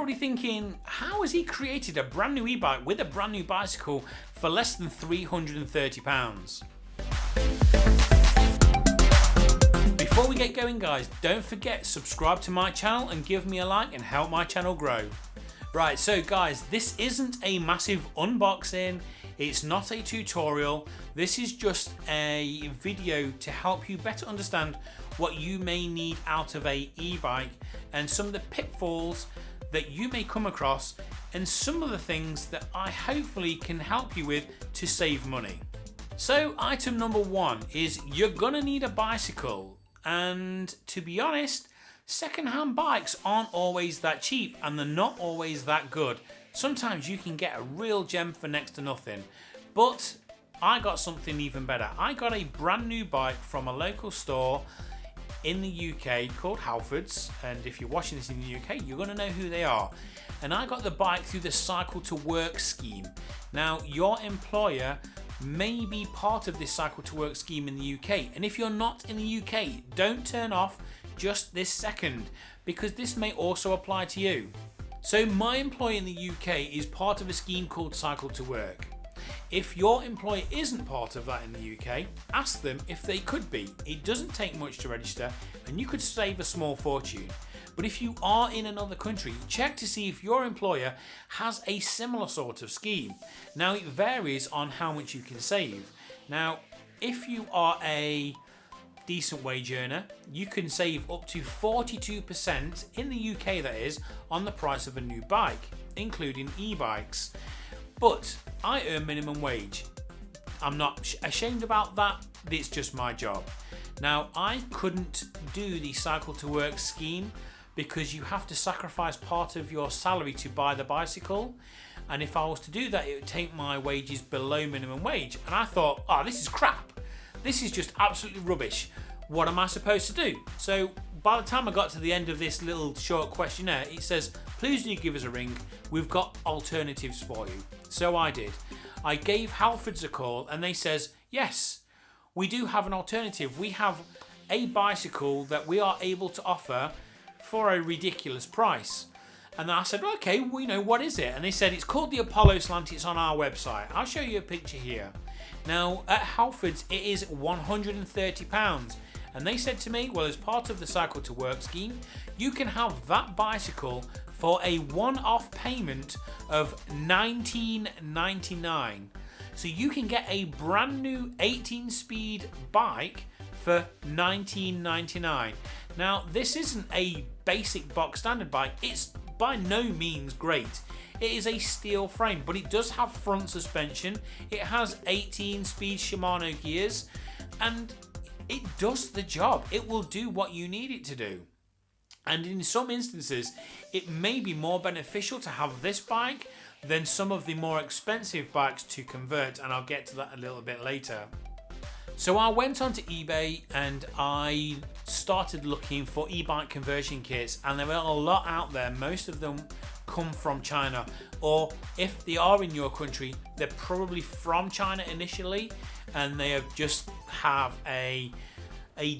probably thinking, how has he created a brand new e-bike with a brand new bicycle for less than £330? Before we get going guys, don't forget subscribe to my channel and give me a like and help my channel grow. Right, so guys, this isn't a massive unboxing, it's not a tutorial, this is just a video to help you better understand what you may need out of a e-bike and some of the pitfalls that you may come across and some of the things that I hopefully can help you with to save money. So item number one is you're gonna need a bicycle, and to be honest, second-hand bikes aren't always that cheap and they're not always that good. Sometimes you can get a real gem for next to nothing, but I got something even better. I got a brand new bike from a local store in the UK called Halfords, and if you're watching this in the UK you're going to know who they are. And I got the bike through the Cycle to Work scheme. Now your employer may be part of this Cycle to Work scheme in the UK, and if you're not in the UK, don't turn off just this second, because this may also apply to you. So my employer in the UK is part of a scheme called Cycle to Work. If your employer isn't part of that in the UK, ask them if they could be. It doesn't take much to register and you could save a small fortune. But if you are in another country, check to see if your employer has a similar sort of scheme. Now it varies on how much you can save. Now if you are a decent wage earner, you can save up to 42% in the UK, that is, on the price of a new bike, including e-bikes. But I earn minimum wage. I'm not ashamed about that, it's just my job. Now I couldn't do the Cycle to Work scheme because you have to sacrifice part of your salary to buy the bicycle, and if I was to do that it would take my wages below minimum wage, and I thought, oh, this is crap. This is just absolutely rubbish. What am I supposed to do? So by the time I got to the end of this little short questionnaire, it says, please do give us a ring. We've got alternatives for you. So I did. I gave Halfords a call and they says, yes, we do have an alternative. We have a bicycle that we are able to offer for a ridiculous price. And I said, okay, well, you know, what is it? And they said, it's called the Apollo Slant. It's on our website. I'll show you a picture here. Now at Halfords it is £130, and they said to me, well, as part of the Cycle to Work scheme you can have that bicycle for a one-off payment of £19.99. So you can get a brand new 18-speed bike for £19.99. Now this isn't a basic box standard bike, it's by no means great. It is a steel frame, but it does have front suspension. It has 18-speed Shimano gears, and it does the job. It will do what you need it to do. And in some instances, it may be more beneficial to have this bike than some of the more expensive bikes to convert, and I'll get to that a little bit later. So I went onto eBay and I started looking for e-bike conversion kits, and there are a lot out there. Most of them come from China, or if they are in your country, they're probably from China initially, and they have just have a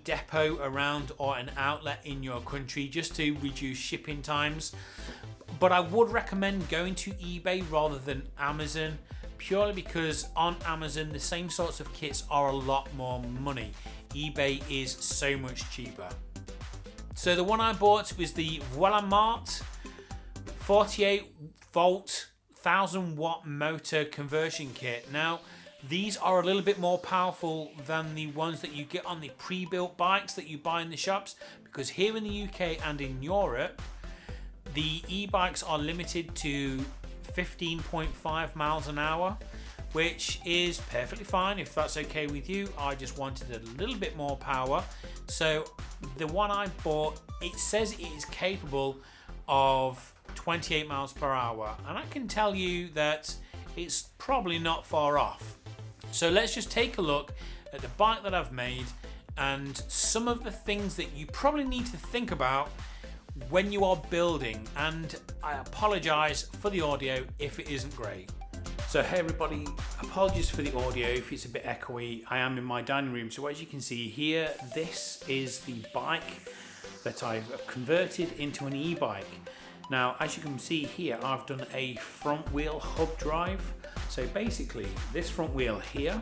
depot around or an outlet in your country just to reduce shipping times. But I would recommend going to eBay rather than Amazon, purely because on Amazon the same sorts of kits are a lot more money. eBay is so much cheaper. So the one I bought was the Mart 48 volt 1000 watt motor conversion kit. Now these are a little bit more powerful than the ones that you get on the pre-built bikes that you buy in the shops, because here in the UK and in Europe the e-bikes are limited to 15.5 miles an hour, which is perfectly fine if that's okay with you. I just wanted a little bit more power, so the one I bought, it says it is capable of 28 miles per hour, and I can tell you that it's probably not far off. So let's just take a look at the bike that I've made and some of the things that you probably need to think about when you are building, and I apologize for the audio if it isn't great. So hey everybody, apologies for the audio if it's a bit echoey. I am in my dining room, so as you can see here, this is the bike that I've converted into an e-bike. Now, as you can see here, I've done a front wheel hub drive. So basically, this front wheel here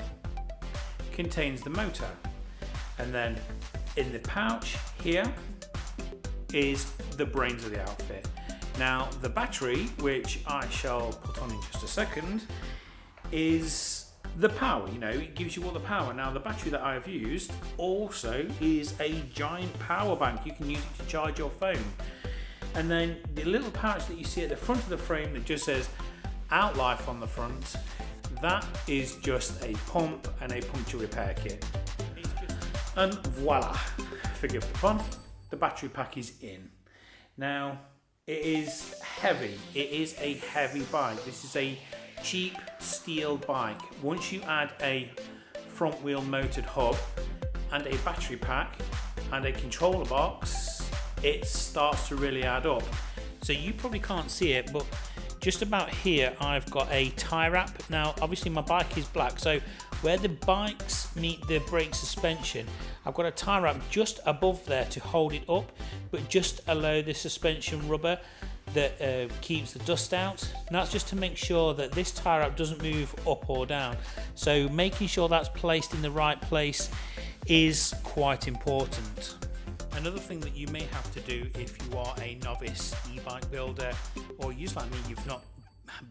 contains the motor, and then in the pouch here is the brains of the outfit. Now, the battery, which I shall put on in just a second, is the power. You know, it gives you all the power. Now, the battery that I've used also is a giant power bank. You can use it to charge your phone. And then the little pouch that you see at the front of the frame that just says Outlife on the front, that is just a pump and a puncture repair kit. And voila, forgive the pun, the battery pack is in. Now, it is heavy. It is a heavy bike. This is a cheap steel bike. Once you add a front wheel motored hub and a battery pack and a controller box, it starts to really add up. So you probably can't see it, but just about here I've got a tie wrap. Now obviously my bike is black, so where the bikes meet the brake suspension, I've got a tie wrap just above there to hold it up, but just allow the suspension rubber that keeps the dust out. And that's just to make sure that this tie wrap doesn't move up or down. So making sure that's placed in the right place is quite important. Another thing that you may have to do if you are a novice e-bike builder, or you like me, you've not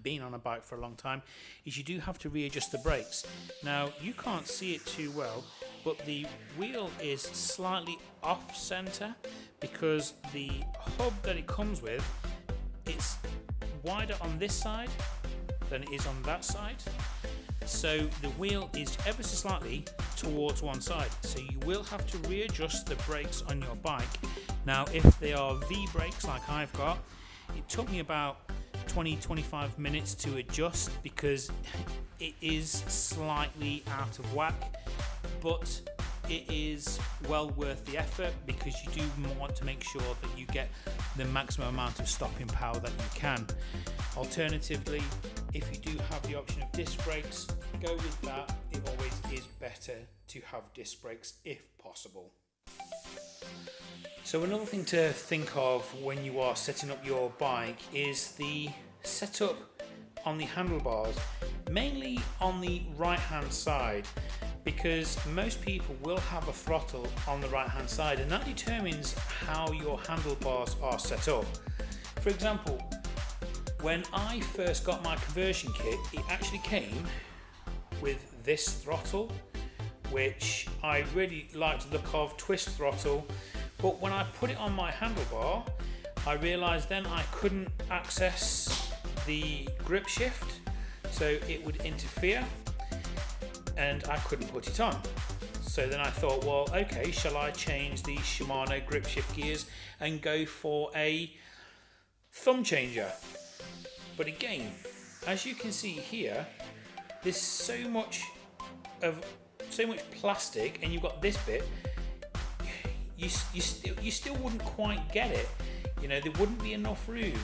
been on a bike for a long time, is you do have to readjust the brakes. Now you can't see it too well, but the wheel is slightly off center because the hub that it comes with, it's wider on this side than it is on that side. So the wheel is ever so slightly towards one side, so you will have to readjust the brakes on your bike. Now if they are V brakes like I've got, it took me about 20-25 minutes to adjust because it is slightly out of whack, but it is well worth the effort because you do want to make sure that you get the maximum amount of stopping power that you can. Alternatively, if you do have the option of disc brakes, go with that. It always is better to have disc brakes if possible. So another thing to think of when you are setting up your bike is the setup on the handlebars, mainly on the right hand side, because most people will have a throttle on the right hand side, and that determines how your handlebars are set up. For example, when I first got my conversion kit, it actually came with this throttle, which I really liked the look of, twist throttle, but when I put it on my handlebar, I realized then I couldn't access the grip shift, so it would interfere and I couldn't put it on. So then I thought, well, okay, shall I change the Shimano grip shift gears and go for a thumb changer? But again, as you can see here, there's so much plastic, and you've got this bit, you still wouldn't quite get it. You know, there wouldn't be enough room.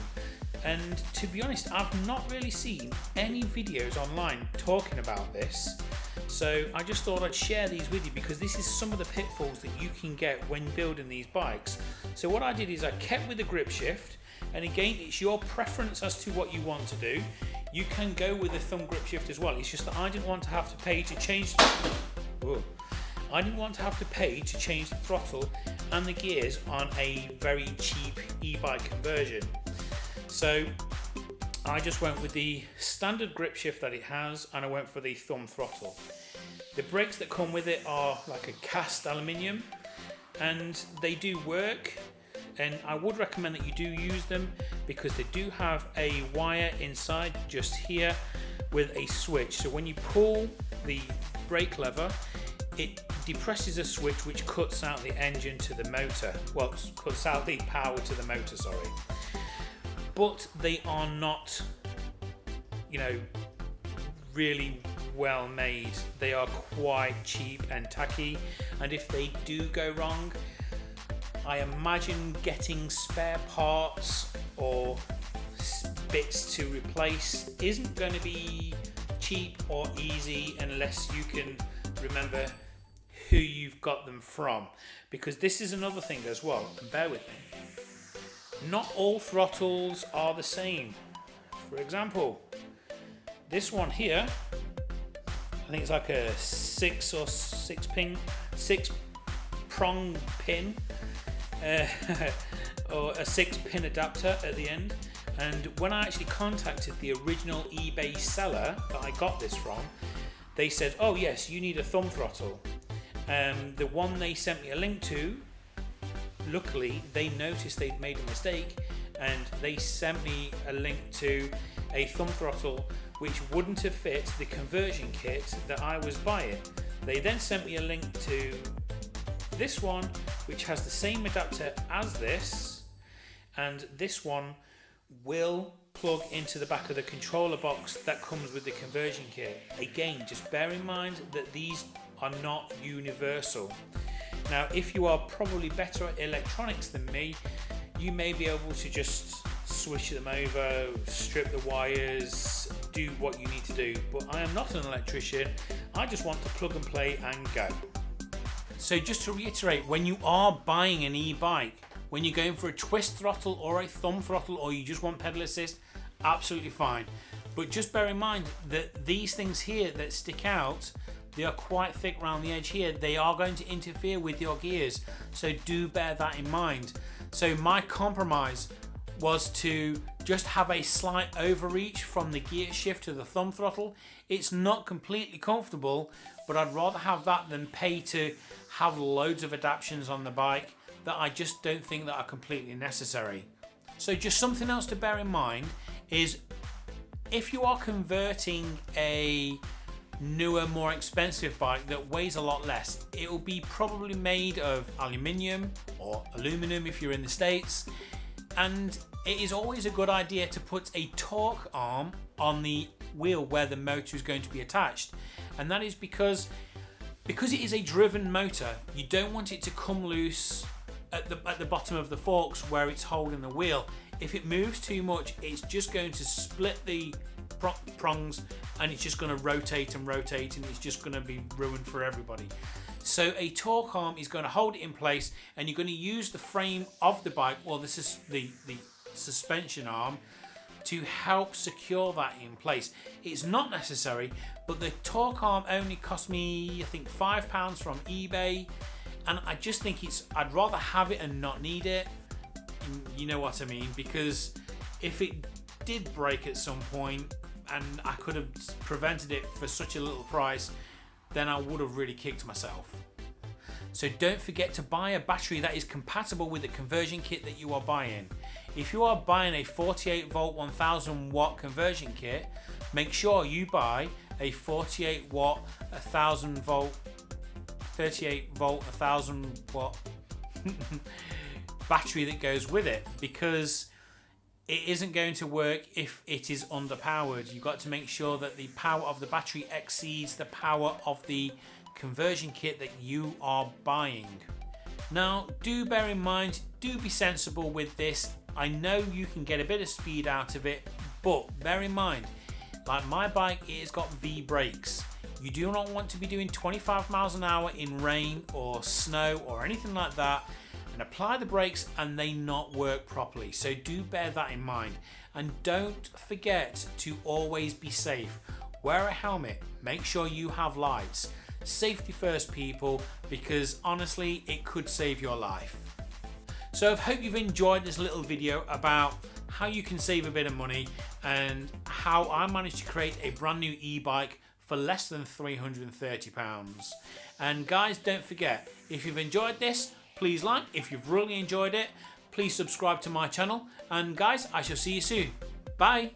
And to be honest, I've not really seen any videos online talking about this. So I just thought I'd share these with you because this is some of the pitfalls that you can get when building these bikes. So what I did is I kept with the grip shift, and again, it's your preference as to what you want to do. You can go with the thumb grip shift as well. It's just that I didn't want to have to pay to change the throttle and the gears on a very cheap e-bike conversion. So I just went with the standard grip shift that it has, and I went for the thumb throttle. The brakes that come with it are like a cast aluminium, and they do work, and I would recommend that you do use them because they do have a wire inside just here with a switch. So when you pull the brake lever, it depresses a switch which cuts out the engine to the motor. Well, cuts out the power to the motor, sorry. But they are not, you know, really well made. They are quite cheap and tacky, and if they do go wrong, I imagine getting spare parts or bits to replace isn't going to be cheap or easy unless you can remember who you've got them from, because this is another thing as well, and bear with me. not all throttles are the same. For example, this one here, I think it's like a six prong pin, or a 6-pin adapter at the end. And when I actually contacted the original eBay seller that I got this from, they said, oh yes, you need a thumb throttle. The one they sent me a link to, luckily they noticed they'd made a mistake, and they sent me a link to a thumb throttle which wouldn't have fit the conversion kit that I was buying. They then sent me a link to this one which has the same adapter as this, and this one will plug into the back of the controller box that comes with the conversion kit. Again, just bear in mind that these are not universal. Now, if you are probably better at electronics than me, you may be able to just switch them over, strip the wires, do what you need to do, but I am not an electrician. I just want to plug and play and go. So just to reiterate, when you are buying an e-bike, when you're going for a twist throttle or a thumb throttle, or you just want pedal assist, absolutely fine. But just bear in mind that these things here that stick out, they are quite thick around the edge here. They are going to interfere with your gears, so do bear that in mind. So my compromise was to just have a slight overreach from the gear shift to the thumb throttle. It's not completely comfortable, but I'd rather have that than pay to have loads of adaptations on the bike that I just don't think that are completely necessary. So just something else to bear in mind is, if you are converting a newer, more expensive bike that weighs a lot less, it will be probably made of aluminium or aluminum if you're in the States, and it is always a good idea to put a torque arm on the wheel where the motor is going to be attached. And that is because it is a driven motor, you don't want it to come loose at the bottom of the forks where it's holding the wheel. If it moves too much, it's just going to split the prongs, and it's just going to rotate and rotate, and it's just going to be ruined for everybody. So a torque arm is going to hold it in place, and you're going to use the frame of the bike, or the suspension arm, to help secure that in place. It's not necessary, but the torque arm only cost me, I think, £5 from eBay, and I just think I'd rather have it and not need it. You know what I mean? Because if it did break at some point and I could have prevented it for such a little price, then I would have really kicked myself. So don't forget to buy a battery that is compatible with the conversion kit that you are buying. If you are buying a 48 volt 1000 watt conversion kit, make sure you buy a 48 watt 1000 volt 38 volt 1000 watt battery that goes with it, because it isn't going to work if it is underpowered. You've got to make sure that the power of the battery exceeds the power of the conversion kit that you are buying. Now, do bear in mind, do be sensible with this. I know you can get a bit of speed out of it, but bear in mind, like my bike, it has got V brakes. You do not want to be doing 25 miles an hour in rain or snow or anything like that and apply the brakes and they not work properly. So do bear that in mind, and don't forget to always be safe. Wear a helmet, make sure you have lights. Safety first, people, because honestly it could save your life. So I hope you've enjoyed this little video about how you can save a bit of money and how I managed to create a brand new e-bike for less than £330. And guys, don't forget, if you've enjoyed this, please like. If you've really enjoyed it, please subscribe to my channel. And guys, I shall see you soon. Bye.